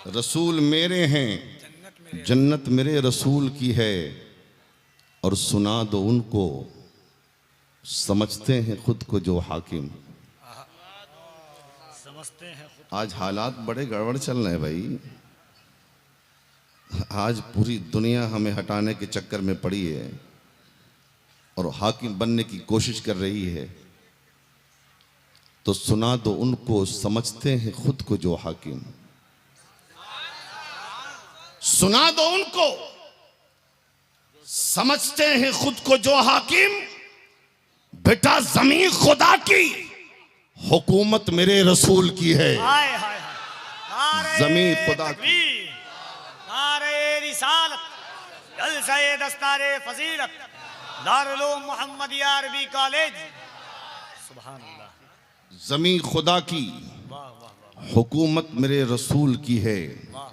रसूल मेरे हैं, जन्नत मेरे रसूल की है। और सुना दो उनको, समझते हैं खुद को जो हाकिम। समझते हैं खुद। आज हालात बड़े गड़बड़ चल रहे हैं भाई। आज पूरी दुनिया हमें हटाने के चक्कर में पड़ी है और हाकिम बनने की कोशिश कर रही है। तो सुना दो उनको, समझते हैं खुद को जो हाकिम। सुना दो उनको, समझते हैं खुद को जो हाकिम। बेटा जमीन खुदा की, हुकूमत मेरे रसूल की है। हाय हाय हाय। जमीन खुदा की, नारे रिसालत, जलसे दस्तारे फजीलत, दारुल उलूम मोहम्मदिया अरबी कॉलेज। सुभान अल्लाह। जमीन खुदा की, वाह वाह वाह हुकूमत मेरे रसूल की है। वाह।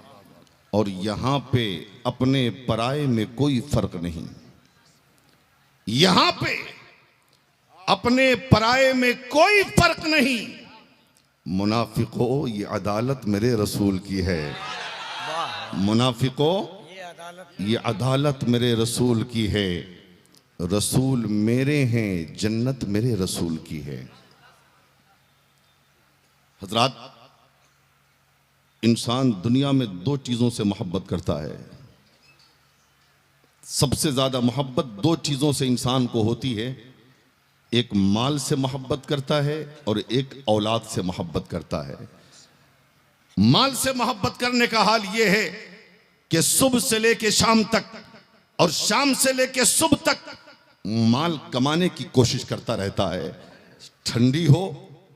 और यहां पे अपने पराये में कोई फर्क नहीं। यहां पे अपने पराये में कोई फर्क नहीं। मुनाफिको ये अदालत मेरे रसूल की है। मुनाफिको ये अदालत मेरे रसूल की है। रसूल मेरे हैं, जन्नत मेरे रसूल की है। हजरात, इंसान दुनिया में दो चीज़ों से मोहब्बत करता है। सबसे ज़्यादा मोहब्बत दो चीज़ों से इंसान को होती है। एक माल से मोहब्बत करता है और एक औलाद से मोहब्बत करता है। माल से मोहब्बत करने का हाल यह है कि सुबह से लेके शाम तक और शाम से लेके सुबह तक माल कमाने की कोशिश करता रहता है। ठंडी हो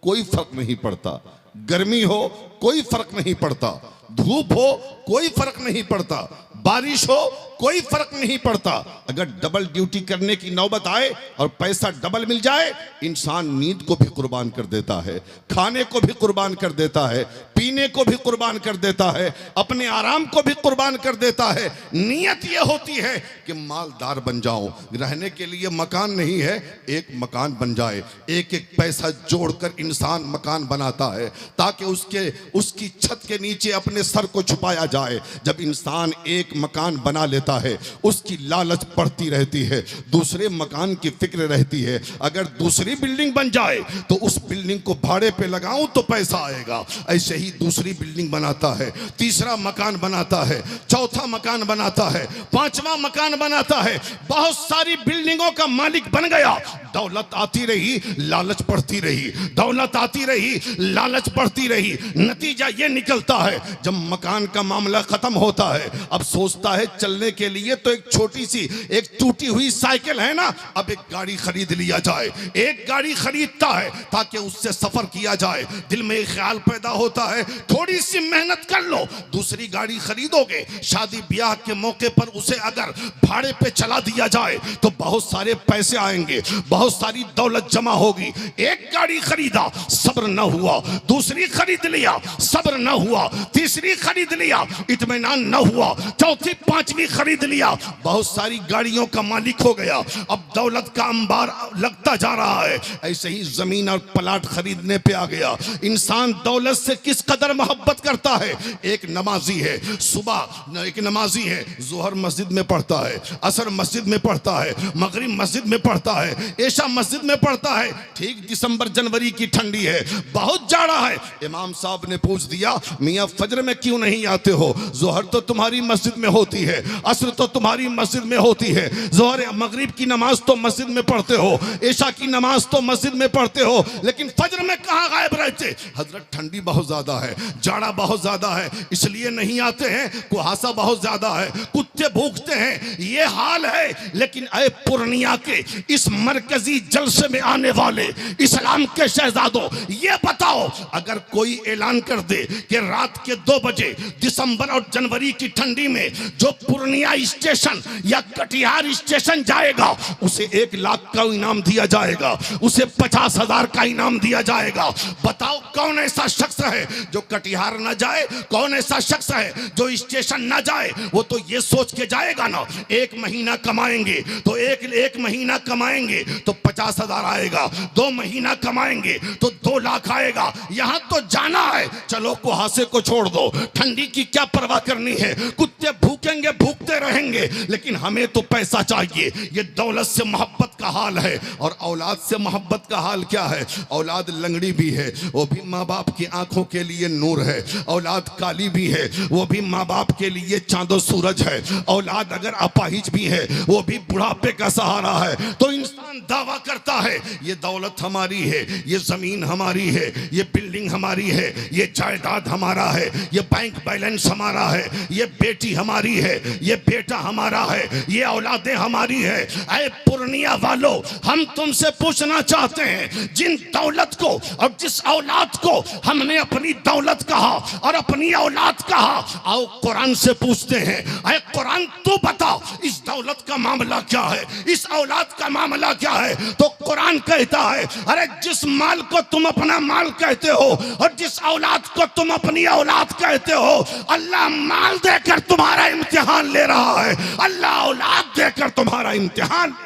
कोई फर्क नहीं पड़ता, गर्मी हो कोई फर्क नहीं पड़ता, धूप हो कोई फर्क नहीं पड़ता, बारिश हो कोई फर्क नहीं पड़ता। अगर डबल ड्यूटी करने की नौबत आए और पैसा डबल मिल जाए, इंसान नींद को भी कुर्बान कर देता है, खाने को भी कुर्बान कर देता है, पीने को भी कुर्बान कर देता है, अपने आराम को भी कुर्बान कर देता है। नीयत यह होती है कि मालदार बन जाऊं, रहने के लिए मकान नहीं है, एक मकान बन जाए। एक एक पैसा जोड़कर इंसान मकान बनाता है ताकि उसकी छत के नीचे अपने सर को छुपाया जाए। जब इंसान एक मकान बना लेता है, उसकी लालच बढ़ती रहती है, दूसरे मकान की फिक्र रहती है। अगर दूसरी बिल्डिंग बन जाए तो उस बिल्डिंग को भाड़े पे लगाऊं तो पैसा आएगा। ऐसे ही दूसरी बिल्डिंग बनाता है, तीसरा मकान बनाता है, चौथा मकान बनाता है, पांचवा मकान बनाता है। बहुत सारी बिल्डिंगों का मालिक बन गया। दौलत आती रही, लालच बढ़ती रही, दौलत आती रही, लालच बढ़ती रही। नतीजा ये निकलता है, जब मकान का मामला खत्म होता है, अब सोचता है चलने के लिए तो एक छोटी सी एक टूटी हुई साइकिल है ना, अब एक गाड़ी खरीद लिया जाए। एक गाड़ी खरीदता है ताकि उससे सफर किया जाए। दिल में एक ख्याल पैदा होता है, थोड़ी सी मेहनत कर लो, दूसरी गाड़ी खरीदोगे। शादी ब्याह के मौके पर उसे अगर भाड़े पे चला दिया जाए तो बहुत सारे पैसे आएंगे, बहुत सारी दौलत जमा होगी। एक गाड़ी खरीदा, सब्र न हुआ, दूसरी खरीद लिया, सब्र न हुआ, तीसरी खरीद लिया, इत्मीनान न हुआ, चौथी पांचवी खरीद लिया, बहुत सारी गाड़ियों का मालिक हो गया। अब दौलत का अंबार लगता जा रहा है। ऐसे ही जमीन और प्लाट खरीदने पे आ गया। इंसान दौलत से किस कदर मोहब्बत करता है। एक नमाजी है, सुबह एक नमाजी है, जोहर मस्जिद में पढ़ता है, असर मस्जिद में पढ़ता है, मगरिब मस्जिद में पढ़ता है, ऐशा मस्जिद में पढ़ता है। ठीक दिसंबर जनवरी की ठंडी है, बहुत जाड़ा है। इमाम साहब ने पूछ दिया, मियाँ फजर में क्यों नहीं आते हो? जोहर तो तुम्हारी मस्जिद में होती है, असर तो तुम्हारी मस्जिद में होती है, जोहर मगरिब की नमाज तो मस्जिद में पढ़ते हो, ऐशा की नमाज तो मस्जिद में पढ़ते हो, लेकिन फजर में कहाँ गायब रहते? हजरत ठंडी बहुत ज्यादा है, जाड़ा बहुत ज्यादा है, इसलिए नहीं आते हैं। कुहासा बहुत ज्यादा है, कुत्ते भूखते हैं, ये हाल है। लेकिन ऐ पूर्णिया के इस मरकजी जलसे में आने वाले इस्लाम के शहजादों, ये बताओ, अगर कोई ऐलान कर दे कि रात के 2 बजे दिसंबर और जनवरी की ठंडी में जो पूर्णिया स्टेशन या कटिहार स्टेशन जाएगा, उसे 1 लाख का इनाम दिया जाएगा, उसे 50,000 का इनाम दिया जाएगा। बताओ कौन ऐसा शख्स है जो कटिहार ना जाए? कौन ऐसा शख्स है जो स्टेशन ना जाए? वो तो ये सोच के जाएगा ना, 1 महीना कमाएंगे तो एक महीना कमाएंगे तो 50,000 आएगा, 2 महीना कमाएंगे तो 2 लाख आएगा। यहां तो जाना है, चलो कुहासे को छोड़ दो, ठंडी की क्या परवाह करनी है, कुत्ते भूखेंगे भूखते रहेंगे, लेकिन हमें तो पैसा चाहिए। ये दौलत से मोहब्बत का हाल है। और औलाद से मोहब्बत का हाल क्या है? औलाद लंगड़ी भी है, वो भी माँ बाप की आंखों के लिए नूर है। औलाद काली भी है, वो भी माँ बाप के लिए चांदो सूरज है। औलाद अगर अपाहिज भी है, वो भी बुढ़ापे का सहारा है। तो इंसान दावा करता है ये दौलत हमारी है, ये जमीन हमारी है, ये बिल्डिंग हमारी है, ये जायदाद हमारा है, ये बैंक बैलेंस हमारा है, ये बेटी हमारी है, ये बेटा हमारा है, ये औलादें हमारी है। ऐ पूर्णिया वालों, हम तुमसे पूछना चाहते हैं, जिन दौलत को और जिस औलाद को हमने अपनी दौलत कहा और अपनी औलाद कहा, आओ कुरान से पूछते हैं, ऐ कुरान तू बता इस दौलत का मामला क्या है, इस औलाद का मामला क्या है? तो कुरान कहता है, अरे जिस माल को तुम अपना माल कहते हो और जिस औलाद को तुम अपनी औलाद कहते हो, अल्लाह माल देकर तुम्हारा इम्तिहान ले रहा है, अल्लाह औलाद देकर तुम्हारा इम्तिहान।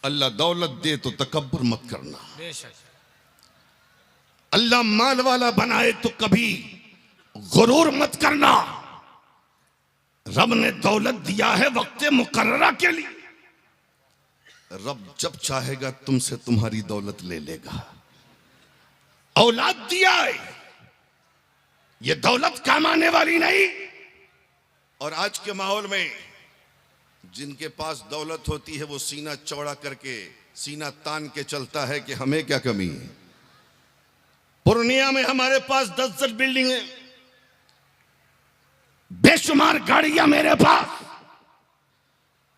अल्लाह दौलत दे तो तकब्बुर मत करना, अल्लाह माल वाला बनाए तो कभी गुरूर मत करना। रब ने दौलत दिया है वक्त मुकर्ररा के लिए, रब जब चाहेगा तुमसे तुम्हारी दौलत ले लेगा। औलाद दिया है, ये दौलत काम आने वाली नहीं। और आज के माहौल में जिनके पास दौलत होती है वो सीना चौड़ा करके, सीना तान के चलता है कि हमें क्या कमी है। पूर्णिया में हमारे पास 10 बिल्डिंग है, बेशुमार गाड़ियां मेरे पास,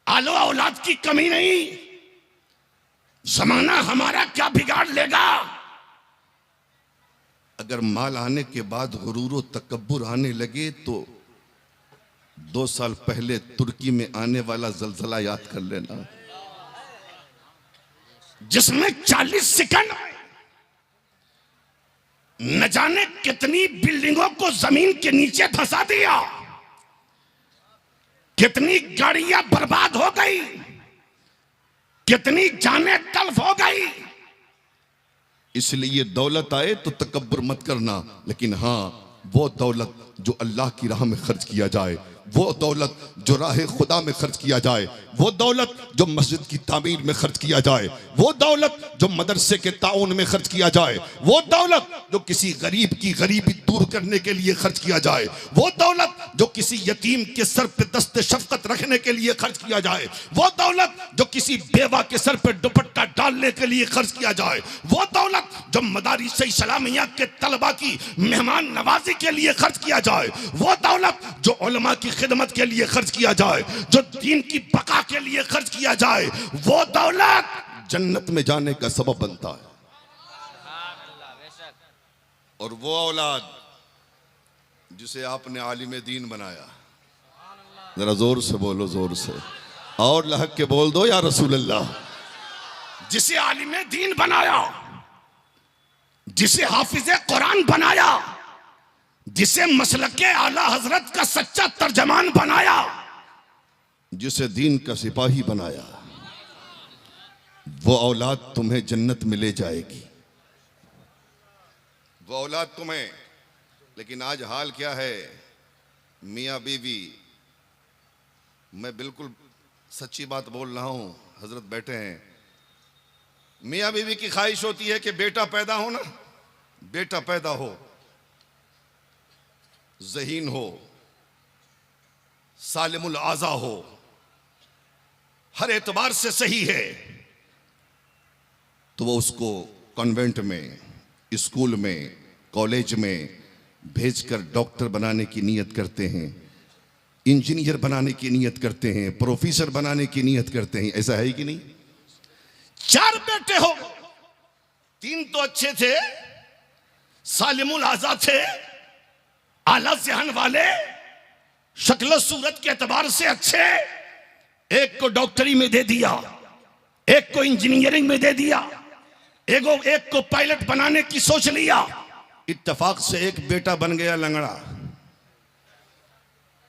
आलो औलाद की कमी नहीं। जमाना हमारा क्या बिगाड़ लेगा? अगर माल आने के बाद गुरूर और तकब्बुर आने लगे तो 2 साल पहले तुर्की में आने वाला जलजला याद कर लेना, जिसमें 40 सेकंड न जाने कितनी बिल्डिंगों को जमीन के नीचे धंसा दिया, कितनी गाड़ियां बर्बाद हो गई, कितनी जानें तल्फ हो गई। इसलिए दौलत आए तो तकब्बुर मत करना, लेकिन हां वो दौलत जो अल्लाह की राह में खर्च किया जाए, वो दौलत जो राह खुदा में खर्च किया जाए, वो दौलत जो मस्जिद की तामीर में खर्च किया जाए, वो दौलत जो मदरसे के ताउन में खर्च किया जाए, वो दौलत जो किसी गरीब की गरीबी दूर करने के लिए खर्च किया जाए, वो दौलत जो किसी यतीम के सर पे दस्ते शफकत रखने के लिए खर्च किया जाए, वो दौलत जो किसी बेवा के सर पे दुपट्टा डालने के लिए खर्च किया जाए, वो दौलत जो मदारिस इस्लामिया के तलबा की मेहमान नवाजी के लिए खर्च किया जाए, वो दौलत जो उलमा की खिदमत के लिए खर्च किया जाए, जो दीन की बका के लिए खर्च किया जाए, वो दौलत जन्नत में जाने का सबब बनता है। और वो औलाद जिसे आपने आलिम दीन बनाया, जरा जोर से बोलो, जोर से और लहक के बोल दो या रसूल अल्लाह। जिसे आलिम दीन बनाया, जिसे हाफिज कुरान बनाया, जिसे मसलके आला हजरत का सच्चा तर्जमान बनाया, जिसे दीन का सिपाही बनाया, वो औलाद तुम्हें जन्नत में ले जाएगी, वो औलाद तुम्हें। लेकिन आज हाल क्या है, मियाँ बीवी, मैं बिल्कुल सच्ची बात बोल रहा हूं, हजरत बैठे हैं, मियाँ बीवी की ख्वाहिश होती है कि बेटा पैदा हो ना, बेटा पैदा हो, ज़हीन हो, सालिमुल आज़ा हो, हर एतबार से सही है, तो वो उसको कॉन्वेंट में, स्कूल में, कॉलेज में भेजकर डॉक्टर बनाने की नीयत करते हैं, इंजीनियर बनाने की नीयत करते हैं, प्रोफेसर बनाने की नीयत करते हैं। ऐसा है कि नहीं? 4 बेटे हो, 3 तो अच्छे थे, सालिमुल आज़ा थे, आला ज़हन वाले, शक्ल सूरत के एतबार से अच्छे, एक को डॉक्टरी में दे दिया, एक को इंजीनियरिंग में दे दिया, एक को पायलट बनाने की सोच लिया। इत्तेफाक से एक बेटा बन गया लंगड़ा,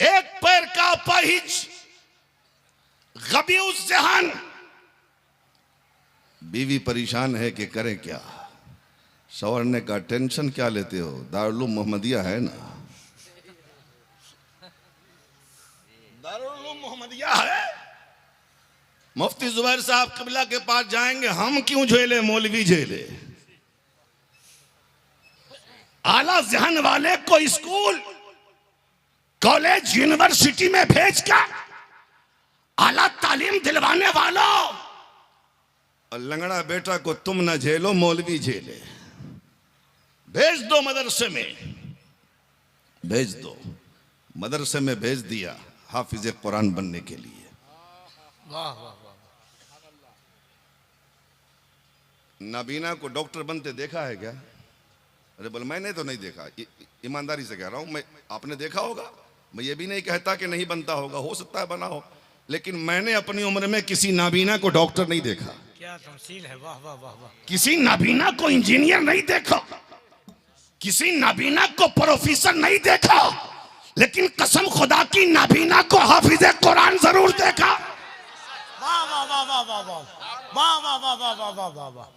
एक पैर का अपाहिज, गबीउस ज़हन। बीवी परेशान है कि करें क्या। शौहर ने कहा टेंशन क्या लेते हो, दारुल मोहम्मदिया है ना, दारुल मोहम्मदिया है। मुफ्ती जुबैर साहब क़िबला के पास जाएंगे, हम क्यों झेले, मौलवी झेले। आला ज़हन वाले को स्कूल कॉलेज यूनिवर्सिटी में भेजकर आला तालीम दिलवाने वालों, और लंगड़ा बेटा को तुम ना झेलो, मौलवी झेले। भेज दो मदरसे में, भेज दो मदरसे में, भेज दिया हाफिज कुरान बनने के लिए। वाह वाह वाह। नाबीना को डॉक्टर बनते देखा है क्या? अरे बोल मैंने तो नहीं देखा, ईमानदारी से कह रहा हूं मैं। आपने देखा होगा, मैं ये भी नहीं कहता कि नहीं बनता होगा, हो सकता है बना हो, लेकिन मैंने अपनी उम्र में किसी नाबीना को डॉक्टर नहीं देखा। क्या तमसील है, वाह वाह वाह वाह। किसी नाबीना को इंजीनियर नहीं देखा, किसी नाबीना को प्रोफेसर नहीं देखा, लेकिन कसम खुदा की नाबीना को हाफिज कुरान जरूर देखा। वाह वाह वाह वाह वाह वाह वाह वाह वाह वाह वाह वाह वाह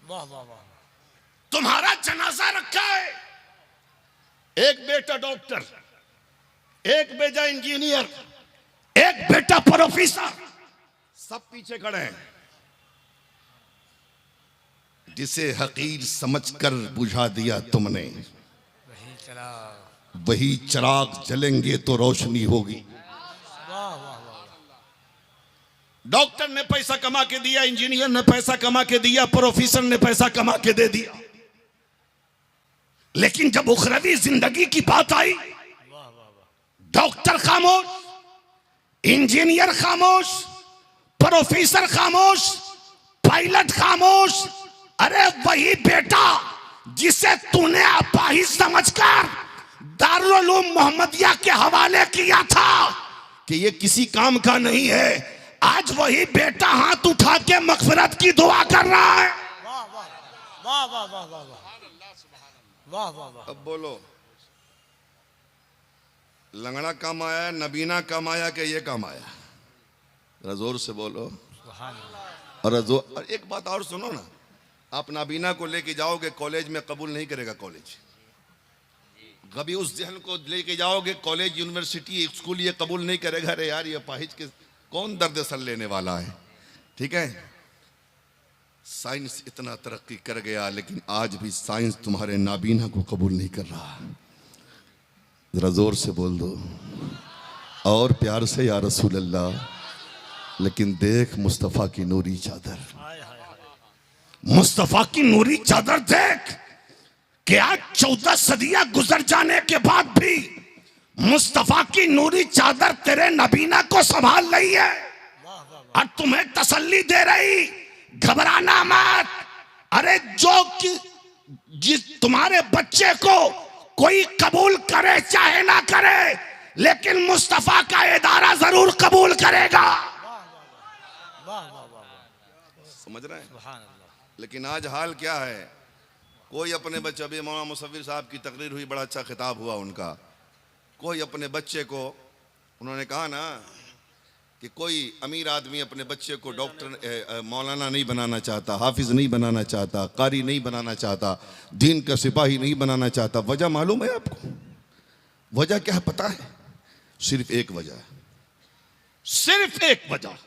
वाह वाह वाह। तुम्हारा जनाजा रखा है, एक बेटा डॉक्टर, एक बेटा इंजीनियर, एक बेटा प्रोफेसर, सब पीछे खड़े हैं। जिसे हकीर समझकर बुझा दिया तुमने, वही चिराग जलेंगे तो रोशनी होगी। वाह वाह वाह। डॉक्टर ने पैसा कमा के दिया, इंजीनियर ने पैसा कमा के दिया, प्रोफेसर ने पैसा कमा के दे दिया, लेकिन जब उखरवी जिंदगी की बात आई, डॉक्टर खामोश, इंजीनियर खामोश, प्रोफेसर खामोश, पायलट खामोश। अरे वही बेटा जिसे तूने अपाहिज समझकर दारुल उलूम मोहम्मदिया के हवाले किया था कि ये किसी काम का नहीं है, आज वही बेटा हाथ उठा के मगफिरत की दुआ कर रहा है। वाह वाह वाह वाह वाह वाह वाह वाह वाह। अब बोलो, लंगड़ा काम आया, नबीना काम आया कि ये काम आया? जोर से बोलो। और एक बात और सुनो ना, आप नाबीना को लेके जाओगे कॉलेज में, कबूल नहीं करेगा कॉलेज। गबीउस ज़हन को लेके जाओगे कॉलेज यूनिवर्सिटी स्कूल, ये कबूल नहीं करेगा। अरे यार ये पाहिज के कौन दर्द सर लेने वाला है। ठीक है, साइंस इतना तरक्की कर गया, लेकिन आज भी साइंस तुम्हारे नाबीना को कबूल नहीं कर रहा। जरा जोर से बोल दो और प्यार से, या रसूल अल्लाह। लेकिन देख मुस्तफ़ा की नूरी चादर, मुस्तफ़ा की नूरी चादर देख कि आज 14 सदियां गुजर जाने के बाद भी मुस्तफ़ा की नूरी चादर तेरे नबीना को संभाल रही है और तुम्हें तसल्ली दे रही, घबराना मत। अरे जो कि जिस तुम्हारे बच्चे को कोई कबूल करे चाहे ना करे, लेकिन मुस्तफ़ा का इदारा जरूर कबूल करेगा। समझ रहे हैं? लेकिन आज हाल क्या है, कोई अपने बच्चे, अभी मौलाना मुसव्विर साहब की तकरीर हुई, बड़ा अच्छा खिताब हुआ उनका। कोई अपने बच्चे को, उन्होंने कहा ना कि कोई अमीर आदमी अपने बच्चे को डॉक्टर मौलाना नहीं बनाना चाहता, हाफिज नहीं बनाना चाहता, कारी नहीं बनाना चाहता, दीन का सिपाही नहीं बनाना चाहता। वजह मालूम है आपको? वजह क्या है पता है? सिर्फ एक वजह, सिर्फ एक वजह।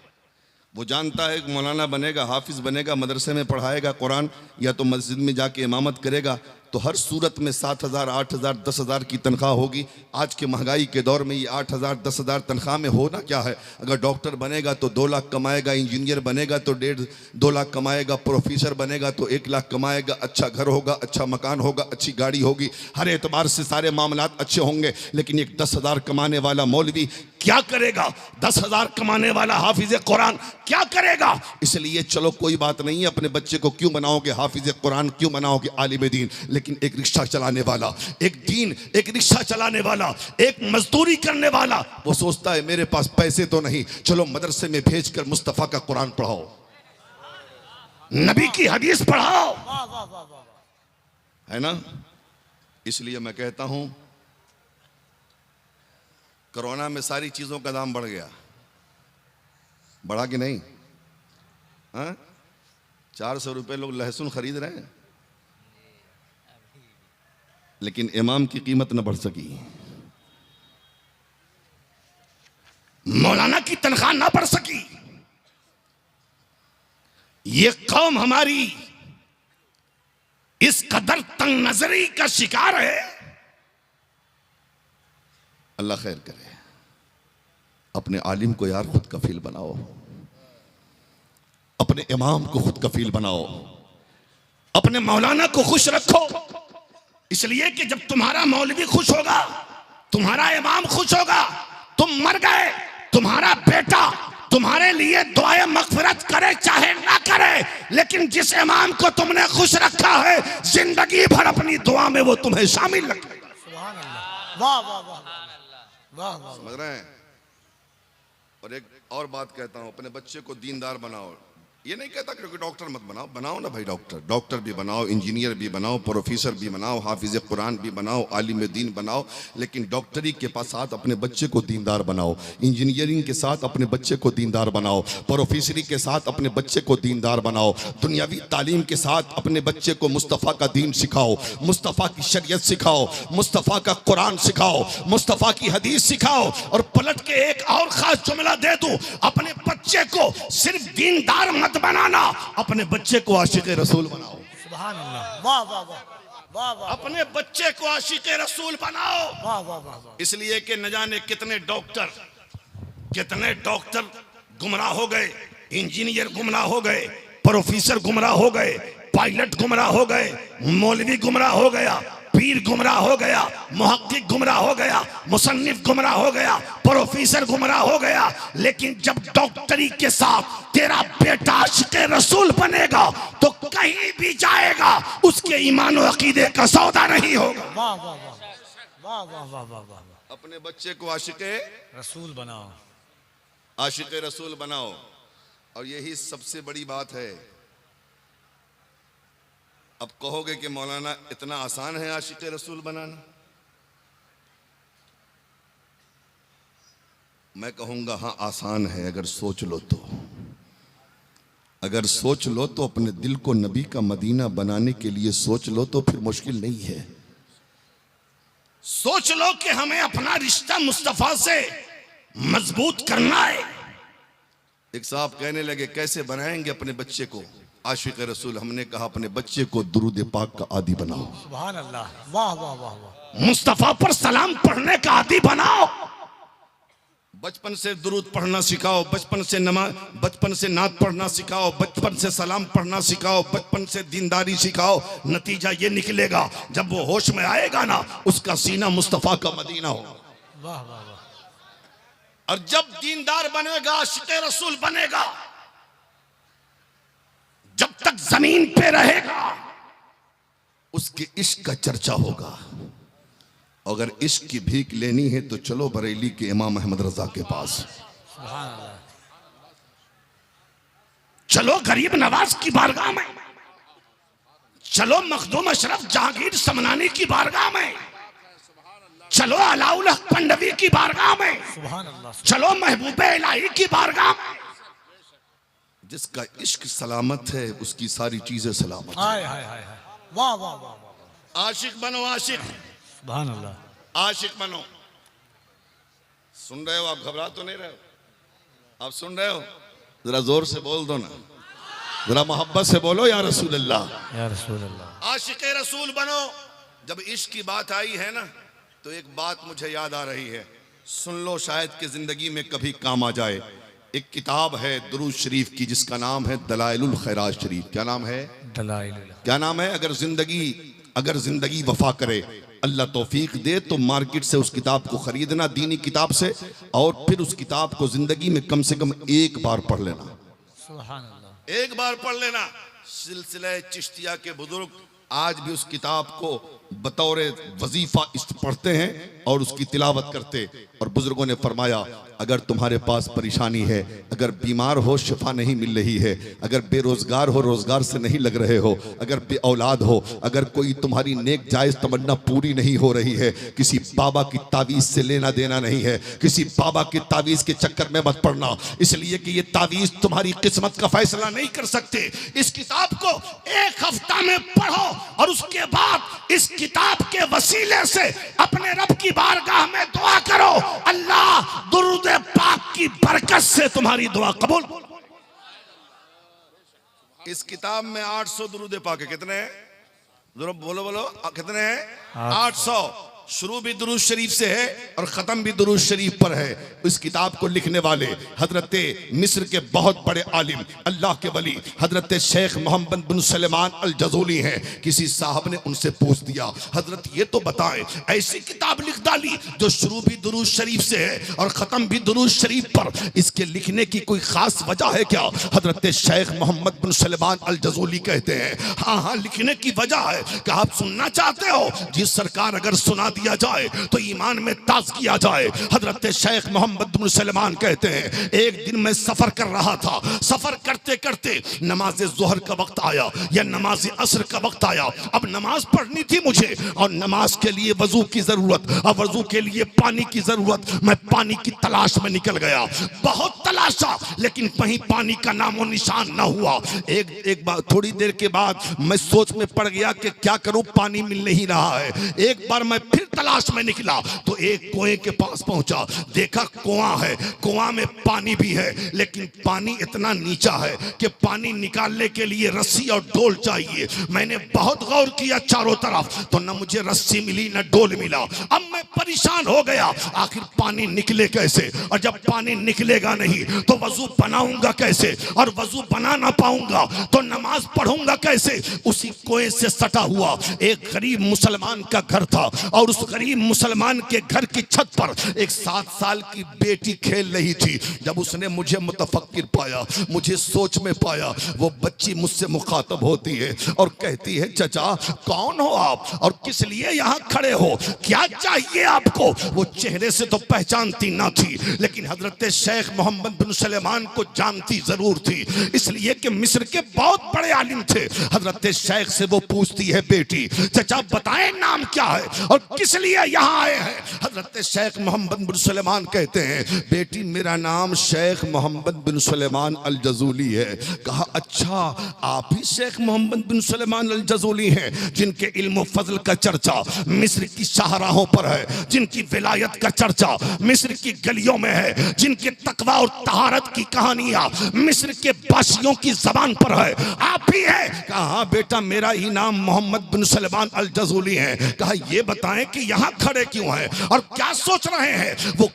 वो जानता है कि मौलाना बनेगा, हाफिज बनेगा, मदरसे में पढ़ाएगा कुरान, या तो मस्जिद में जाके इमामत करेगा, तो हर सूरत में 7,000, 8,000, 10,000 की तनख्वाह होगी। आज के महंगाई के दौर में ये 8,000, 10,000 तनख्वाह में होना क्या है? अगर डॉक्टर बनेगा तो 2 लाख कमाएगा, इंजीनियर बनेगा तो 1.5-2 लाख कमाएगा, प्रोफेसर बनेगा तो 1 लाख कमाएगा। अच्छा घर होगा, अच्छा मकान होगा, अच्छी गाड़ी होगी, हर एतबार से सारे मामलात अच्छे होंगे। लेकिन एक 10,000 कमाने वाला मौलवी क्या करेगा? 10,000 कमाने वाला हाफिज कुरान क्या करेगा? इसलिए चलो कोई बात नहीं है, अपने बच्चे को क्यों बनाओगे हाफिज कुरान, क्यों बनाओगे आलिम दीन, लेकिन एक रिक्शा चलाने वाला, एक दीन, एक रिक्शा चलाने वाला, एक मजदूरी करने वाला, वो सोचता है मेरे पास पैसे तो नहीं, चलो मदरसे में भेजकर मुस्तफा का कुरान पढ़ाओ, नबी की हदीस पढ़ाओ। है ना? इसलिए मैं कहता हूं कोरोना में सारी चीजों का दाम बढ़ गया। बढ़ा कि नहीं? हाँ, 400 रुपए लोग लहसुन खरीद रहे हैं, लेकिन इमाम की कीमत न बढ़ सकी, मौलाना की तनख्वाह ना बढ़ सकी। ये कौम हमारी इस कदर तंग नजरी का शिकार है। अल्लाह खैर करे। अपने आलिम को यार खुद कफील बनाओ, अपने इमाम को खुद कफील बनाओ, अपने मौलाना को खुश रखो, इसलिए कि जब तुम्हारा मौलवी खुश होगा, तुम्हारा इमाम खुश होगा, तुम मर गए, तुम्हारा बेटा तुम्हारे लिए दुआए मगफिरत करे चाहे ना करे, लेकिन जिस इमाम को तुमने खुश रखा है जिंदगी भर अपनी दुआ में वो तुम्हें शामिल रखेगा। सुभान अल्लाह, वाह वाह वाह वाह वाह। समझ रहे हैं? और एक और बात कहता हूं, अपने बच्चे को दीनदार बनाओ। ये नहीं कहता कि डॉक्टर मत बनाओ, बनाओ ना भाई डॉक्टर, डॉक्टर भी बनाओ, इंजीनियर भी बनाओ, प्रोफेसर भी बनाओ, हाफिज कुरान भी बनाओ, आलिम दीन बनाओ, लेकिन डॉक्टरी के साथ अपने बच्चे को दीनदार बनाओ, इंजीनियरिंग के साथ अपने बच्चे को दीनदार बनाओ, प्रोफेसरी के साथ अपने बच्चे को दीनदार बनाओ, दुनियावी तालीम के साथ अपने बच्चे को मुस्तफ़ा का दीन सिखाओ, मुस्तफ़ा की शरीयत सिखाओ, मुस्तफ़ा का कुरान सिखाओ, मुस्तफ़ा की हदीस सिखाओ। और पलट के एक और खास जुमला दे दूं, अपने बच्चे को सिर्फ दीनदार मत बनाना, अपने बच्चे को आशिक रसूल बनाओ। सुभान अल्लाह, वाह वाह वाह वाह वाह। अपने बच्चे को आशिक रसूल बनाओ। वाह वाह वाह। इसलिए कि न जाने कितने डॉक्टर गुमराह हो गए, इंजीनियर गुमराह हो गए, प्रोफेसर गुमराह हो गए, पायलट गुमराह हो गए, मौलवी गुमराह हो गया, पीर गुमराह हो गया, मुहक्किक गुमराह हो गया, मुसन्निफ गुमराह हो गया, प्रोफेसर गुमराह हो गया। लेकिन जब डॉक्टरी के साथ तेरा बेटा आशिक रसूल बनेगा तो कहीं भी जाएगा उसके ईमान और अकीदे का सौदा नहीं होगा। वाह वाह वाह वाह वाह वाह वाह वाह। अपने बच्चे को आशिक रसूल बनाओ, आशिक रसूल बनाओ। और यही सबसे बड़ी बात है। अब कहोगे कि मौलाना इतना आसान है आशिक रसूल बनाना? मैं कहूंगा हाँ आसान है, अगर सोच लो तो। अगर सोच लो तो, अपने दिल को नबी का मदीना बनाने के लिए सोच लो तो फिर मुश्किल नहीं है। सोच लो कि हमें अपना रिश्ता मुस्तफा से मजबूत करना है। एक साहब कहने लगे कैसे बनाएंगे अपने बच्चे को आशिक रसूल? हमने कहा अपने बच्चे को दुरूद पाक का आदी बनाओ। सुभान अल्लाह, वाह वाह वाह वाह। मुस्तफा पर सलाम पढ़ने का आदी बनाओ। बचपन से दुरूद पढ़ना सिखाओ, बचपन से नमाज, बचपन से नात पढ़ना सिखाओ, बचपन से सलाम पढ़ना सिखाओ, बचपन से दीनदारी सिखाओ। नतीजा ये निकलेगा जब वो होश में आएगा ना, उसका सीना मुस्तफा का मदीना हो। वाह वाह वाह। और जब दीनदार बनेगा, आशिक रसूल बनेगा, जब तक जमीन पे रहेगा उसके इश्क का चर्चा होगा। अगर इश्क की भीख लेनी है तो चलो बरेली के इमाम अहमद रजा के पास, सुभान अल्लाह। चलो गरीब नवाज की बारगाह में, चलो मखदूम अशरफ जहांगीर समनानी की बारगाह में, चलो अलाउल हक पंडवी की बारगाह में, सुभान अल्लाह। चलो महबूबे इलाही की बारगाह में। जिसका इश्क सलामत है उसकी सारी चीजें सलामत है। हाय हाय हाय हाय, वाह वाह वाह वाह। आशिक बनो, आशिक, सुभान अल्लाह। आशिक बनो। सुन रहे हो आप? घबरा तो नहीं रहे हो? आप सुन रहे हो? जरा जोर से बोल दो ना, जरा मोहब्बत से बोलो या रसूल अल्लाह, या रसूल अल्लाह। आशिक रसूल बनो। जब इश्क की बात आई है ना, तो एक बात मुझे याद आ रही है, सुन लो, शायद कि जिंदगी में कभी काम आ जाए। एक किताब है दुरूद शरीफ की जिसका नाम है दलाइलुल खैरात शरीफ। क्या नाम है? दलाइल। क्या नाम है? अगर जिंदगी वफा करे, अल्लाह तौफीक दे तो मार्केट से उस किताब को खरीदना, दीनी किताब से, और फिर उस किताब को जिंदगी में कम से कम एक बार पढ़ लेना। सुभान अल्लाह। एक बार पढ़ लेना। सिलसिले चिश्तिया के बुजुर्ग आज भी उस किताब को बतौर वजीफा पढ़ते हैं और उसकी तिलावत करते। और बुजुर्गों ने फरमाया अगर तुम्हारे पास परेशानी है, अगर बीमार हो शिफा नहीं मिल रही है, अगर बेरोजगार हो रोजगार से नहीं लग रहे हो, अगर बे औलाद हो, अगर कोई तुम्हारी नेक जायज तमन्ना पूरी नहीं हो रही है, किसी बाबा की तावीज से लेना देना नहीं है, किसी बाबा की तावीज के चक्कर में मत पड़ना, इसलिए कि ये तावीज तुम्हारी किस्मत का फैसला नहीं कर सकते। इस किताब को 1 हफ्ता में पढ़ो और उसके बाद इस किताब के वसीले से अपने रब की बारगाह में दुआ करो, अल्लाह दुरूद पाक की बरकत से तुम्हारी दुआ कबूल। इस किताब में 800 दुरूद पाक है। कितने हैं? बोलो बोलो कितने हैं? 800। शुरू भी दुरूद शरीफ से है और ख़त्म भी दुरूद शरीफ पर है। इस किताब को लिखने वाले हजरत मिस्र के बहुत बड़े आलिम अल्लाह के वली हजरत शेख मोहम्मद बिन सलेमान अल जज़ूली हैं। किसी साहब ने उनसे पूछ दिया, हजरत ये तो बताएं, ऐसी किताब लिख डाली जो शुरू भी दुरूद शरीफ से है और ख़त्म भी दुरूद शरीफ पर, इसके लिखने की कोई ख़ास वजह है क्या? हजरत शेख मोहम्मद बिन सलेमान अल जज़ूली कहते हैं, हाँ हाँ लिखने की वजह है कि आप सुनना चाहते हो? जी सरकार, अगर सुना दिया जाए तो ईमान में ताज़गी आ जाए। हजरत शेख मोहम्मद बिन सलेमान कहते हैं, एक दिन मैं सफर कर रहा था, सफर करते करते नमाज ज़ोहर का वक्त आया या नमाज असर का वक्त आया। अब नमाज पढ़नी थी मुझे और नमाज के लिए वजू की जरूरत और वजू के लिए पानी की जरूरत। मैं पानी की तलाश में निकल गया, बहुत तलाशा लेकिन कहीं पानी का नामो निशान ना हुआ। एक बार थोड़ी देर के बाद मैं सोच में पड़ गया कि क्या करूं, पानी मिल नहीं रहा है। एक बार मैं फिर तलाश में निकला तो एक कुएं के पास पहुंचा, देखा कुआं है, कुआं में पानी भी है लेकिन पानी इतना नीचा है कि पानी निकालने के लिए रस्सी और डोल चाहिए। मैंने बहुत गौर किया चारों तरफ तो न मुझे रस्सी मिली न डोल मिला। अब मैं परेशान हो गया, आखिर पानी निकले कैसे? और जब पानी निकलेगा नहीं तो वजू बनाऊंगा कैसे? और वजू बना ना पाऊंगा तो नमाज पढ़ूंगा कैसे? उसी कुएं से सटा हुआ एक गरीब मुसलमान का घर था और उस गरीब मुसलमान के घर की छत पर एक 7 साल की बेटी खेल रही थी। जब उसने मुझे मुतफक्किर पाया, मुझे सोच में पाया, वो बच्ची मुझसे मुखातब होती है और कहती है, चचा कौन हो आप और किस लिए यहाँ खड़े हो, क्या चाहिए आपको? वो चेहरे से तो पहचानती ना थी लेकिन हजरत शेख मोहम्मद बिन सलेमान को जानती जरूर थी, इसलिए कि मिस्र के बहुत बड़े आलिम थे। हजरत शेख से वो पूछती है, बेटी चचा बताएं नाम क्या है और किस लिए यहाँ आए हैं? हजरत शेख मोहम्मद बिन सलेमान कहते हैं, बेटी मेरा नाम शेख मोहम्मद बिन सलेमान अल जज़ूली है। कहा अच्छा आप ही शेख मोहम्मद बिन सलेमान अल जज़ूली हैं जिनके इल्म फजल का चर्चा मिस्र की शाहराहों पर है, जिनकी विलायत का चर्चा मिस्र की गलियों में है, जिनके तकवा और तहारत की कहानियां मिस्र के बाशियों की जबान पर है, आप ही हैं? कहा हाँ बेटा मेरा ही नाम मोहम्मद बिन सलेमान अल जज़ूली है। कहा ये बताएं कि यहाँ खड़े क्यों हैं और क्या सोच रहे हैं? वो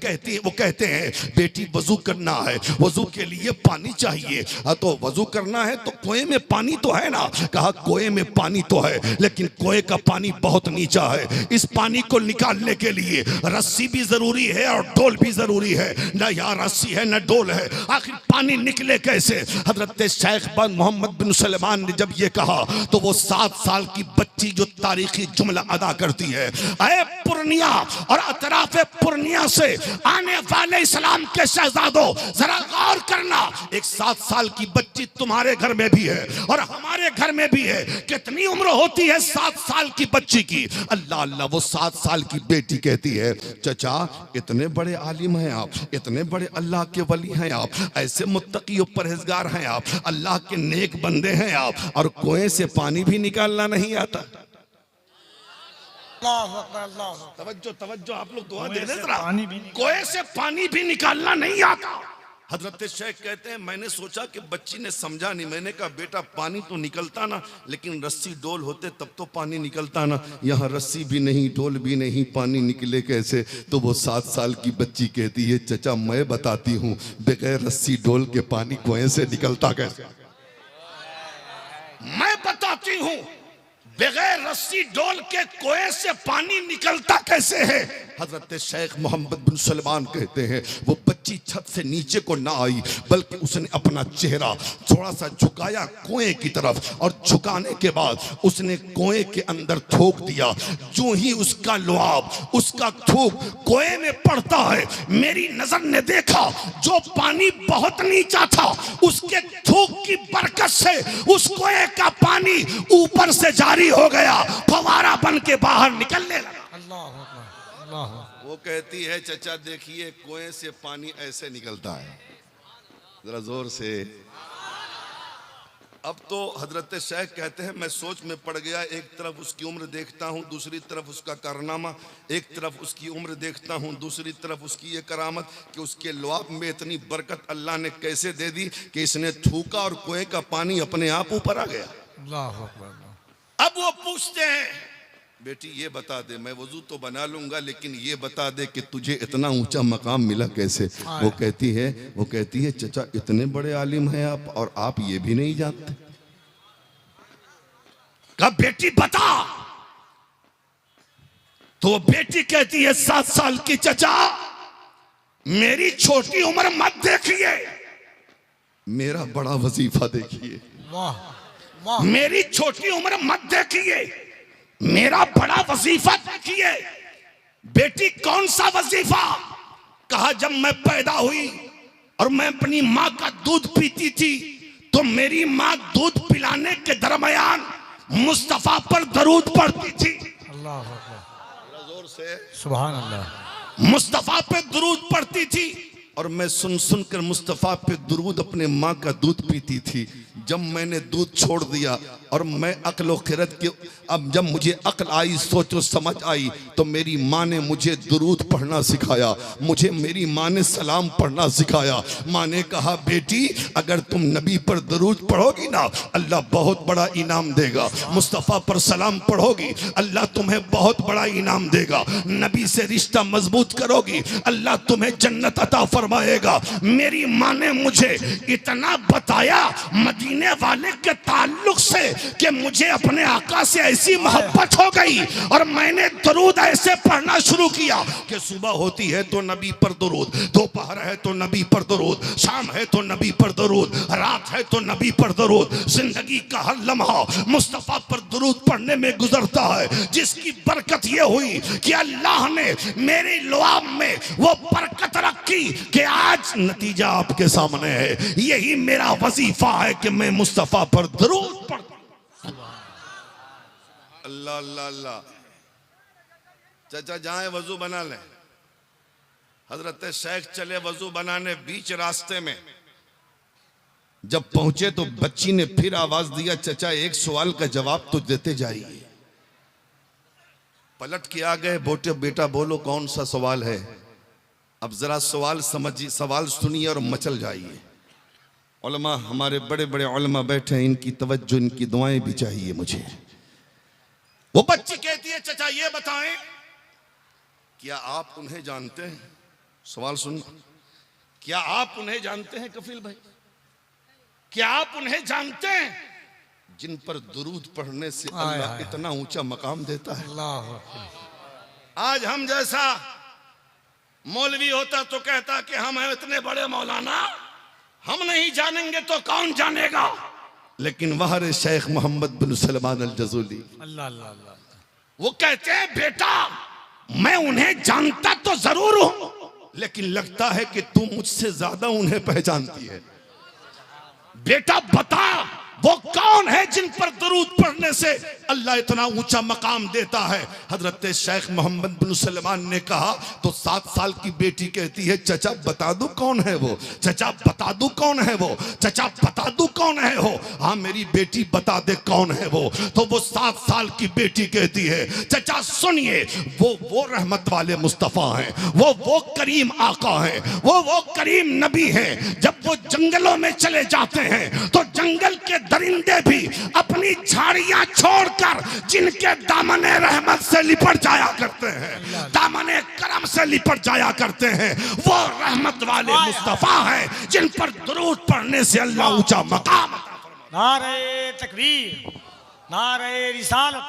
कहते हैं बेटी वजू करना है, वजू के लिए पानी चाहिए। तो वजू करना है तो कुएं में पानी तो है ना? कहा कुएं में पानी तो है लेकिन कुएं का पानी बहुत नीचा है, इस पानी को निकालने के लिए रस्सी भी जरूरी है और डोल भी जरूरी है, न यहाँ रस्सी है न डोल है, आखिर पानी निकले कैसे? हजरत शेख मोहम्मद बिन सलेमान ने जब ये कहा तो वो 7 साल की बच्ची जो तारीखी जुमला अदा करती है, ऐ पूर्णिया और अतराफ पूर्णिया से आने वाले इस्लाम के शहजादों जरा गौर करना, एक 7 साल की बच्ची तुम्हारे घर में भी है और हमारे घर में भी है। कितनी उम्र होती है 7 साल की बच्ची की? अल्लाह अल्लाह, वो 7 साल की बेटी कहती है, चचा इतने बड़े आलिम हैं आप, इतने बड़े अल्लाह के वली हैं आप, ऐसे मुत्तकी और परहेजगार हैं आप, अल्लाह के नेक बंदे हैं आप, और कुएं से पानी भी निकालना नहीं आता? तवज्जो तवज्जो, आप लोग दुआ दे दें जरा। कुएं से पानी भी निकालना नहीं आता। हजरत शेख कहते हैं, मैंने सोचा कि बच्ची ने समझा नहीं, मैंने कहा बेटा पानी तो निकलता ना, लेकिन रस्सी डोल होते तब तो पानी निकलता ना, यहाँ रस्सी भी नहीं डोल भी नहीं, पानी निकले कैसे? तो वो 7 साल की बच्ची कहती है, चचा मैं बताती हूँ, बगैर रस्सी डोल के पानी कुएं से निकलता कैसे? मैं बताती हूँ, बगैर रस्सी डोल के कुएं से पानी निकलता कैसे है? हजरत शेख मोहम्मद बिन सलमान कहते हैं वो बच्ची छत से नीचे को ना आई, बल्कि उसने अपना चेहरा थोड़ा सा झुकाया कुएं की तरफ, और झुकाने के बाद उसने कुएं के अंदर थूक दिया। जो ही उसका लुआब, उसका थूक कुएं में पड़ता है, मेरी नजर ने देखा जो पानी बहुत नीचा था, उसके थूक की बरकत से उस कुएं का पानी ऊपर से जारी हो गया, फवारा बन के बाहर निकलने लगा। वो कहती है चचा देखिए कुएं से पानी ऐसे निकलता है, जरा जोर से। अब तो हजरत शेख कहते हैं मैं सोच में पड़ गया, एक तरफ उसकी उम्र देखता हूँ, दूसरी तरफ उसका कारनामा, एक तरफ उसकी उम्र देखता हूँ, दूसरी तरफ उसकी ये करामत कि उसके लुआब में इतनी बरकत अल्लाह ने कैसे दे दी कि इसने थूका और कुएं का पानी अपने आप ऊपर आ गया। अब वो पूछते हैं बेटी ये बता दे, मैं वजू तो बना लूंगा लेकिन ये बता दे कि तुझे इतना ऊंचा मकाम मिला कैसे? वो कहती है चचा इतने बड़े आलिम हैं आप और आप ये भी नहीं जानते। कहा बेटी बता। तो बेटी कहती है 7 साल की चचा मेरी छोटी उम्र मत देखिए, मेरा बड़ा वजीफा देखिए। मेरी छोटी उम्र मत देखिए, मेरा बड़ा वजीफा देखिए। बेटी कौन सा वजीफा? कहा जब मैं पैदा हुई और मैं अपनी माँ का दूध पीती थी तो मेरी माँ दूध पिलाने के दरमियान मुस्तफा पर दरूद पढ़ती थी। अल्लाह जोर से सुभान अल्लाह। मुस्तफा पे दरूद पढ़ती थी और मैं सुन सुन कर मुस्तफा पे दरूद अपने माँ का दूध पीती थी। जब मैंने दूध छोड़ दिया और मैं अक्ल व खिरत के, अब जब मुझे अक्ल आई, सोचो समझ आई, तो मेरी माँ ने मुझे दुरूद पढ़ना सिखाया, मुझे मेरी माँ ने सलाम पढ़ना सिखाया। माँ ने कहा बेटी अगर तुम नबी पर दुरूद पढ़ोगी ना अल्लाह बहुत बड़ा इनाम देगा, मुस्तफ़ा पर सलाम पढ़ोगी अल्लाह तुम्हें बहुत बड़ा इनाम देगा, नबी से रिश्ता मजबूत करोगी अल्लाह तुम्हें जन्नत अता फरमाएगा। मेरी माँ ने मुझे इतना बताया मदीने वाले के ताल्लुक से कि मुझे अपने आका से ऐसी मोहब्बत हो गई और मैंने दुरूद ऐसे पढ़ना शुरू किया कि सुबह होती है तो नबी पर दुरूद, दोपहर है तो नबी पर दुरूद, शाम है तो नबी पर दुरूद, रात है तो नबी पर दुरूद। जिंदगी का हर लम्हा मुस्तफा पर दुरूद पढ़ने में गुजरता है, जिसकी बरकत ये हुई कि अल्लाह ने मेरे लुआब में वो बरकत रखी कि आज नतीजा आपके सामने है। यही मेरा वजीफा है कि मैं मुस्तफा पर दुरूद पढ़ता। अल्लाह अल्लाह अल्लाह। चाचा जाए वजू बना ले। हजरत शेख चले वजू बनाने, बीच रास्ते में जब पहुंचे तो बच्ची ने फिर आवाज दिया चचा एक सवाल का जवाब तो देते जाइए। पलट के आ गए, बोटे बेटा बोलो कौन सा सवाल है? अब जरा सवाल समझिए, सवाल सुनिए और मचल जाइए। उलमा हमारे बड़े बड़े उलमा बैठे हैं, इनकी तवज्जो इनकी दुआएं भी चाहिए मुझे। वो बच्ची कहती है चचा ये बताएं क्या आप उन्हें जानते हैं? सवाल सुन, क्या आप उन्हें जानते हैं कफील भाई? क्या आप उन्हें जानते हैं जिन पर दुरूद पढ़ने से अल्लाह इतना ऊंचा मकाम देता है? आज हम जैसा मौलवी होता तो कहता कि हम हैं इतने बड़े मौलाना, हम नहीं जानेंगे तो कौन जानेगा। लेकिन वहां शेख मोहम्मद बिन सलमान अल जज़ूली अल्लाह अल्लाह वो कहते हैं बेटा मैं उन्हें जानता तो जरूर हूं, लेकिन लगता है कि तू मुझसे ज्यादा उन्हें पहचानती है। बेटा बता वो कौन है जिन पर दुरूद पढ़ने से अल्लाह इतना ऊंचा मकाम देता है? हजरत शेख मोहम्मद बिन सलमान ने कहा तो 7 साल की बेटी कहती है चचा बता दूं कौन है वो, चचा बता दूं कौन है वो, चचा बता दूं कौन है वो। हाँ मेरी बेटी बता दे कौन है वो। तो वो 7 साल की बेटी कहती है चचा सुनिए वो रहमत वाले मुस्तफ़ा हैं, वो करीम आका हैं, वो करीम नबी हैं। जब वो जंगलों में चले जाते हैं तो जंगल के दरिंदे भी अपनी झाड़ियां छोड़कर जिनके दामने रहमत से लिपट जाया करते हैं, दामने करम से लिपट जाया करते हैं, वो रहमत वाले मुस्तफा हैं जिन पर दुरूद पढ़ने से अल्लाह ऊंचा मकाम। नारे तकबीर, नारे रिसालत,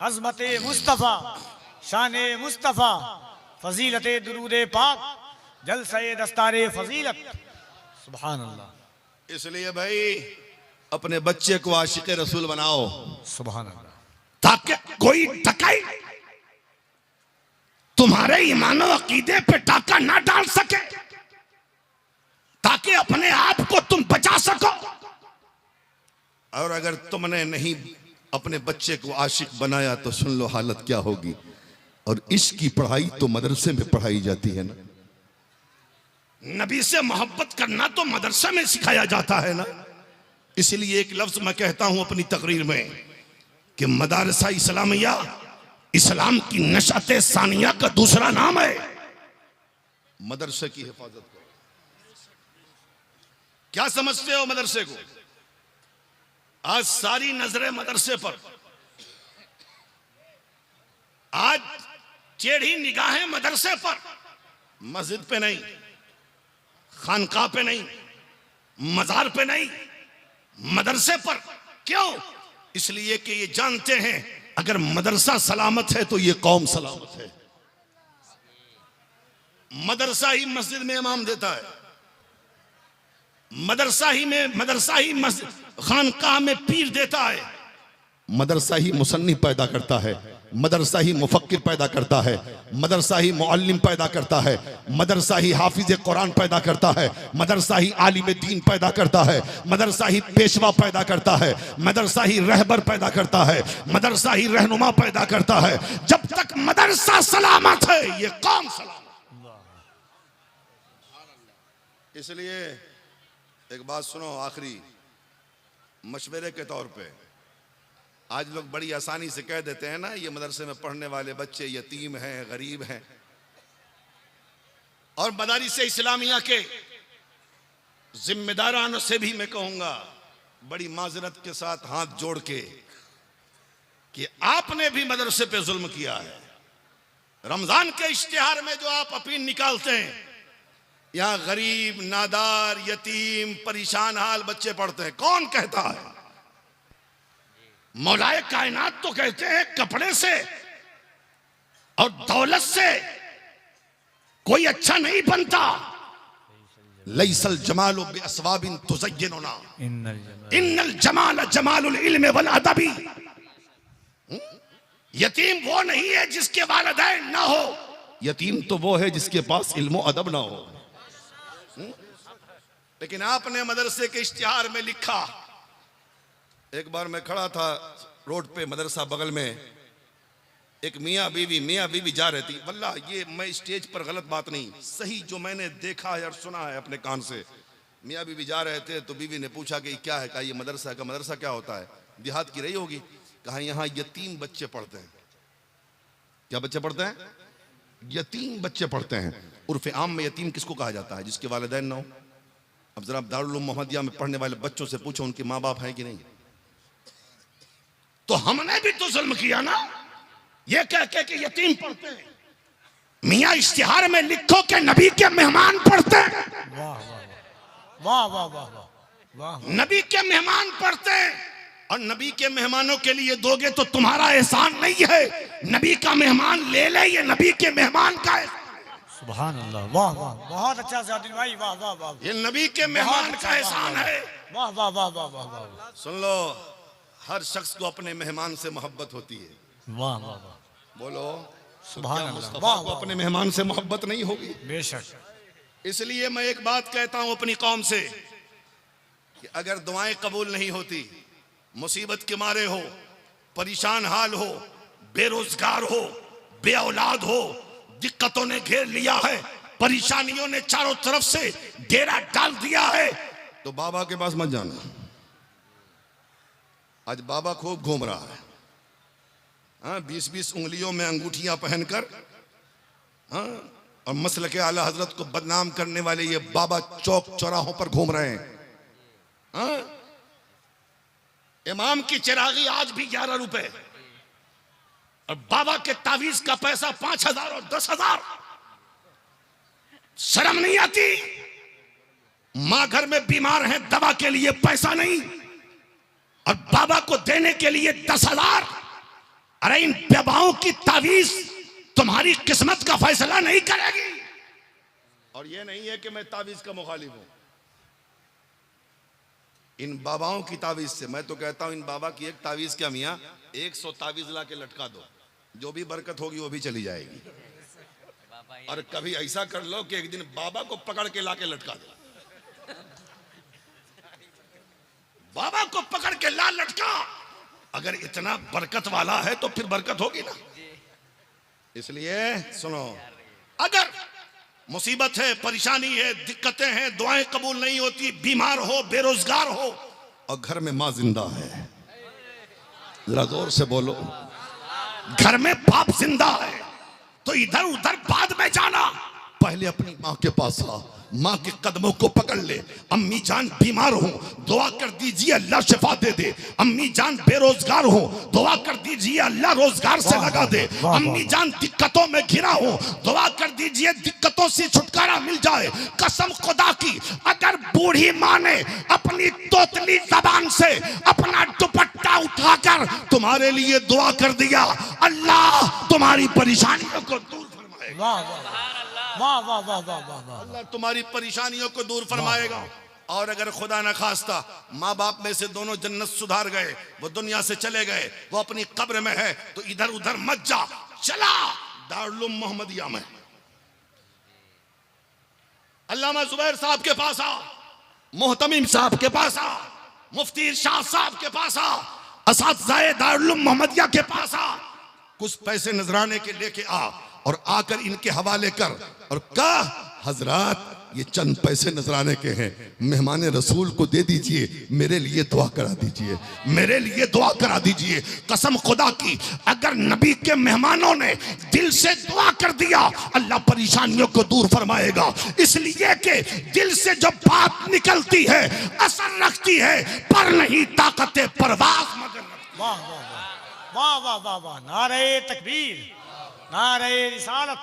अज़मत मुस्तफ़ा, शान मुस्तफ़ा, फजीलत दुरूद पाक, जलसे दस्तारे फजीलत। सुभान अल्लाह। इसलिए भाई अपने बच्चे को आशिक रसूल बनाओ, सुभान अल्लाह। ताकि कोई टकाई तुम्हारे ईमान और अकीदे पे टाका ना डाल सके, ताकि अपने आप को तुम बचा सको। और अगर तुमने नहीं अपने बच्चे को आशिक बनाया तो सुन लो हालत क्या होगी। और इश्क की पढ़ाई तो मदरसे में पढ़ाई जाती है ना, नबी से मोहब्बत करना तो मदरसा में सिखाया जाता है ना। इसलिए एक लफ्ज मैं कहता हूं अपनी तकरीर में कि मदारसा इस्लामिया इस्लाम की नशअत सानिया का दूसरा नाम है। मदरसे की हिफाजत करो। क्या समझते हो मदरसे को? आज सारी नजरें मदरसे पर, आज टेढ़ी निगाहें मदरसे पर, मस्जिद पे नहीं, खानकाह पे नहीं, मजार पे नहीं, मदरसे पर। क्यों? इसलिए कि ये जानते हैं अगर मदरसा सलामत है तो ये कौम सलामत है। मदरसा ही मस्जिद में इमाम देता है, मदरसा ही खानकाह में पीर देता है, मदरसा ही मुसन्निफ पैदा करता है, मदरसा ही मुफक्किर पैदा करता है, मदरसा ही मुअल्लिम पैदा करता है, मदरसा ही हाफिज कुरान पैदा करता है, मदरसा ही आलिम दीन पैदा करता है, मदरसा ही पेशवा पैदा करता है, मदरसा ही रहबर पैदा करता है, मदरसा ही रहनुमा पैदा करता है। जब तक मदरसा सलामत है ये कौम सलामत। इसलिए एक बात सुनो आखिरी मशवरे के तौर पे, आज लोग बड़ी आसानी से कह देते हैं ना ये मदरसे में पढ़ने वाले बच्चे यतीम हैं, गरीब हैं। और मदारिस इस्लामिया के जिम्मेदारान से भी मैं कहूंगा बड़ी माजरत के साथ हाथ जोड़ के कि आपने भी मदरसे पे जुल्म किया है। रमजान के इश्तिहार में जो आप अपील निकालते हैं, यहां गरीब, नादार, यतीम, परेशान हाल बच्चे पढ़ते हैं। कौन कहता है? मौलाए कायनात तो कहते हैं कपड़े से और दौलत से कोई अच्छा नहीं बनता। लैसल जमालु बिअस्वाबिन तुज़य्यिनुना इन्नल जमाल जमालुल इल्म वल अदबी। यतीम वो नहीं है जिसके वालिदैन ना हो, यतीम तो वो है जिसके पास इल्म और अदब ना हो। लेकिन आपने मदरसे के इश्तिहार में लिखा, एक बार मैं खड़ा था रोड पे मदरसा बगल में, एक मियाँ बीवी जा रही थी। वल्लाह ये मैं स्टेज पर गलत बात नहीं, सही जो मैंने देखा है और सुना है अपने कान से। मियाँ बीवी जा रहे थे तो बीवी ने पूछा कि क्या है? कहा ये मदरसा का। मदरसा क्या होता है? देहात की रही होगी। कहा यहाँ यतीम बच्चे पढ़ते हैं। क्या बच्चे पढ़ते हैं? यतीम बच्चे पढ़ते हैं। उर्फ आम में यतीम किसको कहा जाता है? जिसके वालिदैन ना हो। अब जरा दारुल उलूम मोहम्मदिया में पढ़ने वाले बच्चों से पूछो उनके माँ बाप हैं कि नहीं। तो हमने भी तो जुल्म किया ना, ये कह के कि यतीम पढ़ते हैं। मियां इश्तिहार में लिखो कि नबी के मेहमान पढ़ते हैं। वाह वाह वाह वाह वाह वाह। नबी के मेहमान पढ़ते हैं, और नबी के मेहमानों के लिए दोगे तो तुम्हारा एहसान नहीं है। नबी का मेहमान ले ले, ये नबी के मेहमान का है। सुभान अल्लाह। वाह वाह, बहुत अच्छा सादिन भाई। वाह वाह वाह, ये नबी के मेहमान का एहसान है। वाह वाह वाह वाह वाह वाह। सुन लो, हर शख्स को अपने मेहमान से मोहब्बत होती है। वाह वाह वाह, बोलो सुभान अल्लाह। मुस्तफा को अपने मेहमान से मोहब्बत नहीं होगी? बेशक। इसलिए मैं एक बात कहता हूं अपनी कौम से कि अगर दुआएं कबूल नहीं होती, मुसीबत के मारे हो, परेशान हाल हो, बेरोजगार हो, बे औलाद हो, दिक्कतों ने घेर लिया है, परेशानियों ने चारों तरफ से डेरा डाल दिया है, तो बाबा के पास मत जाना। आज बाबा खूब घूम रहा है, हाँ, 20-20 उंगलियों में अंगूठियां पहनकर, हाँ, और मसल के आला हजरत को बदनाम करने वाले ये बाबा चौक चौराहों पर घूम रहे हैं। हाँ? इमाम की चिरागी आज भी 11 रुपए, और बाबा के तावीज का पैसा 5,000 और 10,000। शर्म नहीं आती? मां घर में बीमार है, दवा के लिए पैसा नहीं, और बाबा को देने के लिए 10,000। अरे इन बेबाओं की तावीज तुम्हारी किस्मत का फैसला नहीं करेगी। और ये नहीं है कि मैं तावीज का मुखालिफ हूं, इन बाबाओं की तावीज से मैं तो कहता हूं इन बाबा की एक तावीज क्या मियां, 100 तावीज ला के लटका दो, जो भी बरकत होगी वो भी चली जाएगी। और कभी ऐसा कर लो कि एक दिन बाबा को पकड़ के ला के लटका दो, बाबा को पकड़ के ला लटका। अगर इतना बरकत वाला है तो फिर बरकत होगी ना। इसलिए सुनो, अगर मुसीबत है, परेशानी है, दिक्कतें हैं, दुआएं कबूल नहीं होती, बीमार हो, बेरोजगार हो और घर में मां जिंदा है, जरा जोर से बोलो, घर में बाप जिंदा है, तो इधर उधर बाद में जाना, पहले अपनी मां के पास आ, मां के कदमों को पकड़ ले। अम्मी जान बीमार हो, दुआ कर दीजिए अल्लाह शिफा दे दे। अम्मी जान बेरोजगार हो, दुआ कर दीजिए अल्लाह रोजगार से लगा दे। अम्मी जान दिक्कतों में घिरा हो, दुआ कर दीजिए दिक्कतों से छुटकारा मिल जाए। कसम खुदा की, अगर बूढ़ी मां ने अपनी तोतली जबान से अपना दुपट्टा उठाकर तुम्हारे लिए दुआ कर दिया, अल्लाह तुम्हारी परेशानियों को दूर फरमाएगा। वाह वाह वाह वाह वाह वाह, अल्लाह तुम्हारी परेशानियों को दूर फरमाएगा। और अगर खुदा न खास्ता माँ बाप में से दोनों जन्नत सुधार गए, वो दुनिया से चले गए, वो अपनी कब्र में है, तो इधर उधर मत जा, चला दारुल मोहम्मदिया में, अल्लामा जुबैर साहब के पास आ, मोहतमिम साहब के पास आ, मुफ्ती इरशाद साहब के पास आ, असातिज़ाए दारुल मोहम्मदिया के पास आ, कुछ पैसे नजराने के लेके आ और आकर इनके हवाले कर और कहा, हजरात ये चंद पैसे नजराने के हैं, मेहमान रसूल को दे दीजिए, मेरे लिए दुआ करा दीजिए, मेरे लिए दुआ करा दीजिए। कसम खुदा की, अगर नबी के मेहमानों ने दिल से दुआ कर दिया, अल्लाह परेशानियों को दूर फरमाएगा। इसलिए कि दिल से जब बात निकलती है असर रखती है, पर नहीं ताकत परवाज़ मगर। वाह वाह वाह वाह वाह, नारे तकबीर, नारे रिसालत,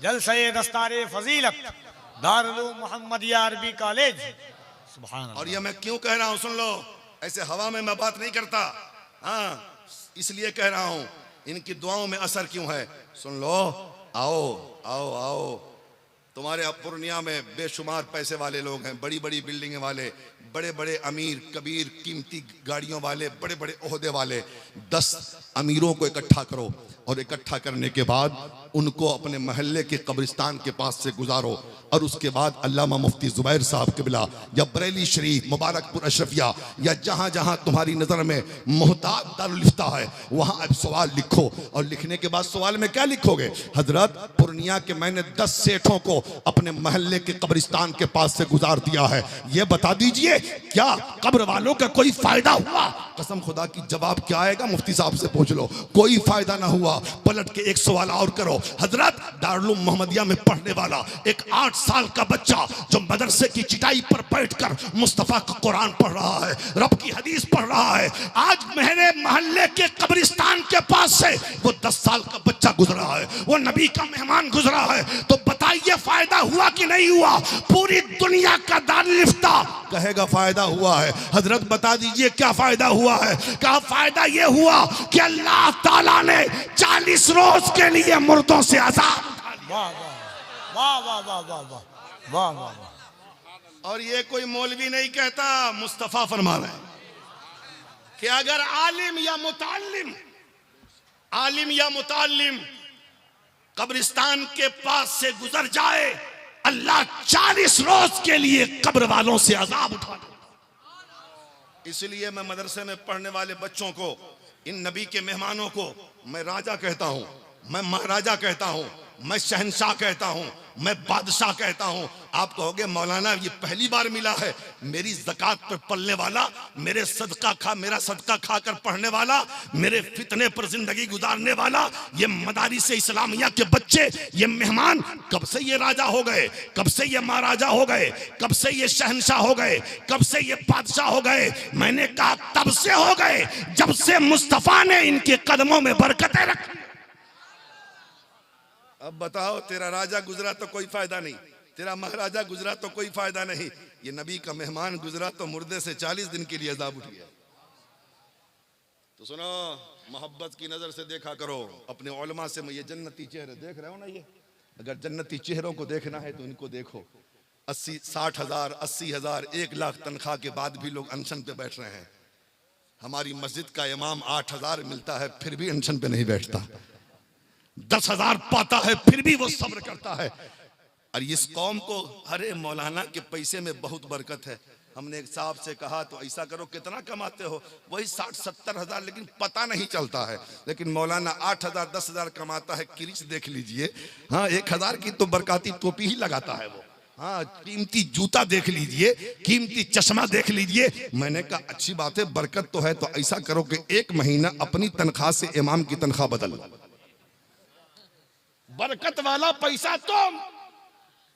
जलसे दस्तारे फजीलत, दारुल मोहम्मदिया अरबी कॉलेज। सुभान अल्लाह। और ये मैं क्यों कह रहा हूं सुन लो, ऐसे हवा में मैं बात नहीं करता, हाँ इसलिए कह रहा हूं, इनकी दुआओं में असर क्यों है सुन लो। आओ आओ आओ, तुम्हारे पूर्णिया में बेशुमार पैसे वाले लोग हैं, बड़ी बड़ी बिल्डिंगें वाले, बड़े बड़े अमीर कबीर कीमती गाड़ियों वाले, बड़े बड़े ओहदे वाले। 10 अमीरों को इकट्ठा करो और इकट्ठा करने के बाद उनको अपने महल्ले के कब्रिस्तान के पास से गुजारो, और उसके बाद अल्लामा मुफ्ती जुबैर साहब किबला या बरेली शरीफ, मुबारकपुर अशरफिया या जहाँ जहाँ तुम्हारी नज़र में मोहताज दारुल इफ्ता है, वहाँ अब सवाल लिखो। और लिखने के बाद सवाल में क्या लिखोगे, हजरत पूर्णिया के मैंने 10 सेठों को अपने महल्ले के कब्रिस्तान के पास से गुजार दिया है, ये बता दीजिए क्या कब्र वालों का कोई फायदा हुआ? कसम खुदा की जवाब क्या आएगा मुफ्ती साहब से पूछ लो, कोई फायदा ना हुआ। पलट के एक सवाल और करो, हजरत दारुल मोहम्मदिया में पढ़ने वाला एक 8 साल का बच्चा जो मदरसे की चिटाई पर बैठकर मुस्तफा का कुरान पढ़ रहा है, रब की हदीस पढ़ रहा है, आज मेरे मोहल्ले के कब्रिस्तान के पास से वो 10 साल का बच्चा गुजरा है, वो नबी का मेहमान गुजरा है, तो बताइए फायदा हुआ कि नहीं हुआ? पूरी दुनिया का दारुल इफ्ता कहेगा फायदा हुआ है। हजरत बता दीजिए क्या फायदा हुआ है? क्या फायदा ये हुआ कि अल्लाह ताला ने 40 रोज के लिए मुर्दों से आजाद। वाह वाह वाह वाह वाह वाह वाह वाह वाह। और ये कोई मौलवी नहीं कहता, मुस्तफा फरमा रहे हैं कि अगर आलिम या मुताल्लिम कब्रिस्तान के पास से गुजर जाए, अल्लाह 40 रोज के लिए कब्र वालों से अजाब उठा दे। इसलिए मैं मदरसे में पढ़ने वाले बच्चों को, इन नबी के मेहमानों को मैं राजा कहता हूं, मैं महाराजा कहता हूं, मैं शहंशाह कहता हूं, मैं बादशाह कहता हूं। आप कहोगे मौलाना ये पहली बार मिला है, मेरी ज़कात पर पलने वाला, मेरा सदका खाकर पढ़ने वाला, मेरे फितने पर जिंदगी गुजारने वाला, ये मदारिस इस्लामिया के बच्चे, ये मेहमान कब से ये राजा हो गए, कब से ये महाराजा हो गए, कब से ये शहंशाह हो गए, कब से ये बादशाह हो गए? मैंने कहा तब से हो गए जब से मुस्तफा ने इनके कदमों में बरकतें रखी। अब बताओ, तेरा राजा गुजरा तो कोई फायदा नहीं, तेरा महाराजा गुजरा तो कोई फायदा नहीं, ये नबी का मेहमान गुजरा तो मुर्दे से 40 दिन के लिए अजाब उठ गया। तो सुनो, मोहब्बत की नजर से देखा करो अपने उलमा से। मैं ये जन्नती चेहरे देख रहे हो ना, ये अगर जन्नती चेहरों को देखना है तो इनको देखो। 60,000, 80,000, 1 लाख तनख्वाह के बाद भी लोग अनशन पे बैठ रहे हैं। हमारी मस्जिद का इमाम 8,000 मिलता है फिर भी अनशन पे नहीं बैठता, 10,000 पाता है फिर भी वो सब्र करता है। और इस कौम को अरे मौलाना के पैसे में बहुत बरकत है। हमने एक साहब से कहा तो ऐसा करो कितना कमाते हो, वही 60-70 हजार, लेकिन पता नहीं चलता है। लेकिन मौलाना 8,000 10,000 कमाता है, किरीच देख लीजिए। हाँ 1,000 की तो बरकाती टोपी ही लगाता है वो। हाँ कीमती जूता देख लीजिए, कीमती चश्मा देख लीजिए। मैंने कहा अच्छी बात है, बरकत तो है, तो ऐसा करो कि 1 महीना अपनी तनख्वाह से इमाम की तनख्वाह बदल लो। बरकत वाला पैसा तुम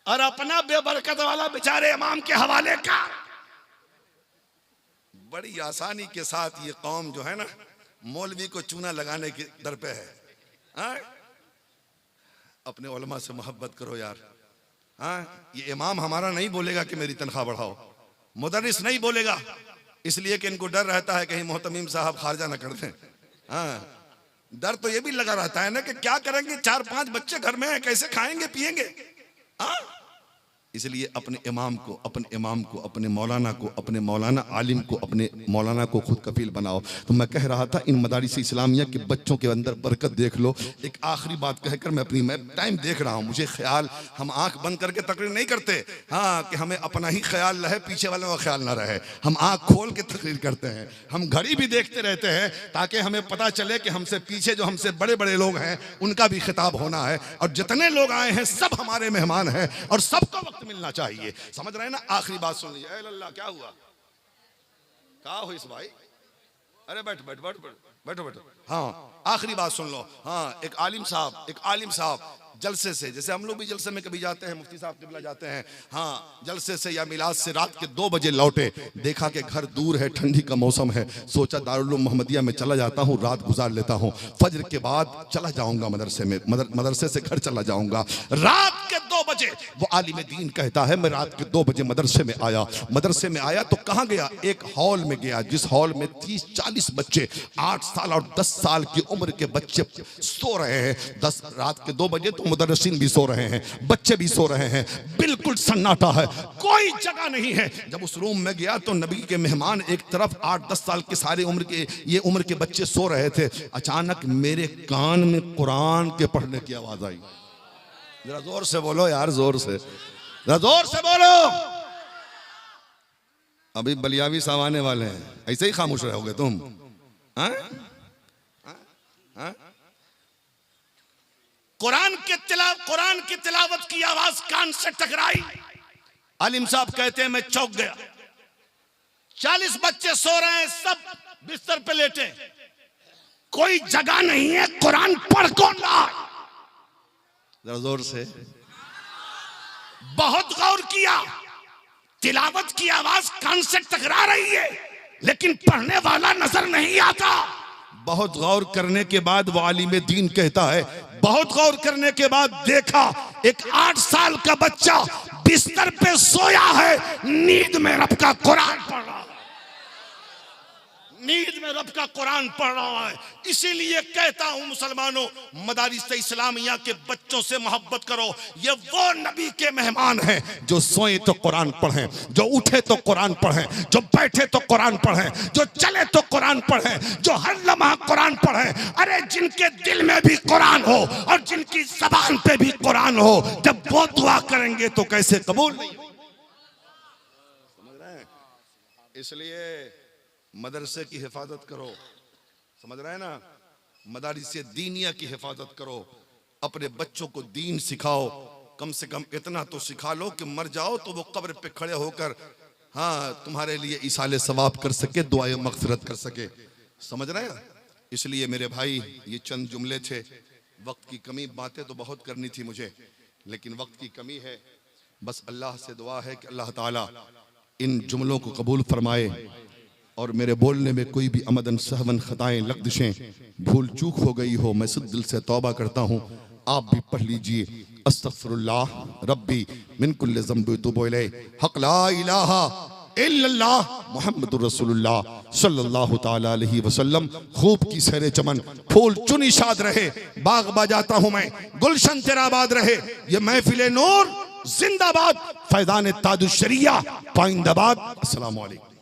और अपना बेबरकत वाला बेचारे इमाम के हवाले का। बड़ी आसानी के साथ ये कौम जो है ना, मौलवी को चूना लगाने के दर पे है। हाँ? अपने उलमा से मोहब्बत करो यार। हाँ ये इमाम हमारा नहीं बोलेगा कि मेरी तनख्वाह बढ़ाओ, मुदर्रिस नहीं बोलेगा, इसलिए कि इनको डर रहता है कहीं मोहतमीम साहब खारजा न कर दें। हाँ डर तो ये भी लगा रहता है ना कि क्या करेंगे, 4-5 बच्चे घर में हैं, कैसे खाएंगे पिएंगे। हाँ इसलिए अपने इमाम को, अपने मौलाना को, अपने मौलाना आलिम को, अपने मौलाना को खुद कफील बनाओ। तो मैं कह रहा था इन मदारिस इस्लामिया के बच्चों के अंदर बरकत देख लो। एक आखिरी बात कहकर मैं टाइम देख रहा हूँ, मुझे ख्याल, हम आंख बंद करके तकरीर नहीं करते। हाँ कि हमें अपना ही ख्याल रहे, पीछे वालों का ख्याल ना रहे। हम आंख खोल के तकरीर करते हैं, हम घड़ी भी देखते रहते हैं ताकि हमें पता चले कि हमसे पीछे जो हमसे बड़े बड़े लोग हैं उनका भी खिताब होना है। और जितने लोग आए हैं सब हमारे मेहमान हैं और सबको वक्त मिलना चाहिए। समझ रहे हैं ना? आखिरी बात सुन लीजिए। अल्लाह क्या हुआ, क्या हुई इस भाई? अरे बैठो। हाँ आखिरी बात सुन लो। हाँ एक आलिम साहब जलसे से, जैसे हम लोग भी जलसे में कभी जाते हैं, मुफ्ती साहब किबला जाते हैं, हाँ जलसे से या मिलाद से रात के 2 बजे लौटे, देखा कि घर दूर है, ठंडी का मौसम है, सोचा दारुल उलूम मोहम्मदिया में चला जाता हूँ, रात गुजार लेता हूँ, फजर के बाद चला जाऊंगा मदरसे में, मदरसे से घर चला जाऊंगा। रात के 2 बजे वो आलिम दीन कहता है मैं रात के 2 बजे मदरसे में आया तो कहाँ गया? एक हॉल में गया, जिस हॉल में 30-40 बच्चे, 8 साल और 10 साल की उम्र के बच्चे सो रहे हैं। रात के 2 बजे तो मुदर्रिसीन भी सो रहे हैं, बच्चे भी सो रहे हैं, बिल्कुल सन्नाटा है, कोई जगह नहीं है। जब उस रूम में गया तो नबी के मेहमान एक तरफ, 8-10 साल के सारे उम्र के बच्चे सो रहे थे। अचानक मेरे कान में कुरान के पढ़ने की आवाज आई। जरा जोर से बोलो यार, जोर से बोलो। अभी बलियावी साहब आने वाले हैं, ऐसे ही खामोश रहोगे तुम? कुरान की तिलावत की आवाज कान से टकराई। आलिम साहब कहते हैं मैं चौंक गया। 40 बच्चे सो रहे हैं, सब बिस्तर पे लेटे, कोई जगह नहीं है, कुरान पढ़ कौन रहा? जरा जोर से। बहुत गौर किया, तिलावत की आवाज कान से टकरा रही है लेकिन पढ़ने वाला नजर नहीं आता। बहुत गौर करने के बाद वो आलिम दीन कहता है, बहुत गौर करने के बाद देखा एक 8 साल का बच्चा बिस्तर पे सोया है, नींद में रब का कुरान पढ़ रहा है, नींद में रब का कुरान पढ़ रहा है। इसीलिए कहता हूं मुसलमानों, मदारिस इस्लामिया के बच्चों से मोहब्बत करो। ये वो नबी के मेहमान हैं जो सोए तो कुरान पढ़ें, जो उठे तो कुरान पढ़ें, जो बैठे तो कुरान पढ़ें, जो चले तो कुरान पढ़ें, जो हर लम्हा कुरान पढ़ें। अरे जिनके दिल में भी कुरान हो और जिनकी ज़बान पे भी कुरान हो, जब वो दुआ करेंगे तो कैसे कबूल नहीं हो? समझ रहे हैं? इसलिए मदरसे की हिफाजत करो, समझ रहे हैं ना? मदारिस दीनिया की हिफाजत करो, अपने बच्चों को दीन सिखाओ। कम से कम इतना तो सिखा लो कि मर जाओ तो वो कब्र पे खड़े होकर हाँ तुम्हारे लिए इसाले सवाब कर सके, दुआए मगफिरत कर सके। समझ रहे हैं? इसलिए मेरे भाई ये चंद जुमले थे, वक्त की कमी, बातें तो बहुत करनी थी मुझे लेकिन वक्त की कमी है। बस अल्लाह से दुआ है कि अल्लाह ताला इन जुमलों को कबूल फरमाए और मेरे बोलने में कोई भी अमदन सहवन खताएं लग़ज़िशें भूल चूक हो गई हो, मैं सिद्ध दिल से तौबा करता हूँ। आप भी पढ़ लीजिए, अस्तग़फिरुल्लाह रब्बी मिन कुल्लि ज़ंबि वतूबु इलैह, हक़ ला इलाहा इल्लल्लाह मुहम्मदुर रसूलुल्लाह सल्लल्लाहु ताला अलैहि वसल्लम। खूब की सैरे चमन, फूल चुनी शाद रहे, बाग बजाता हूं मैं, गुलशन तेरा आबाद रहे। ये महफिले नूर जिंदाबाद, फैजान ताजुश शरिया पाइंदाबाद। अस्सलामु अलैकुम।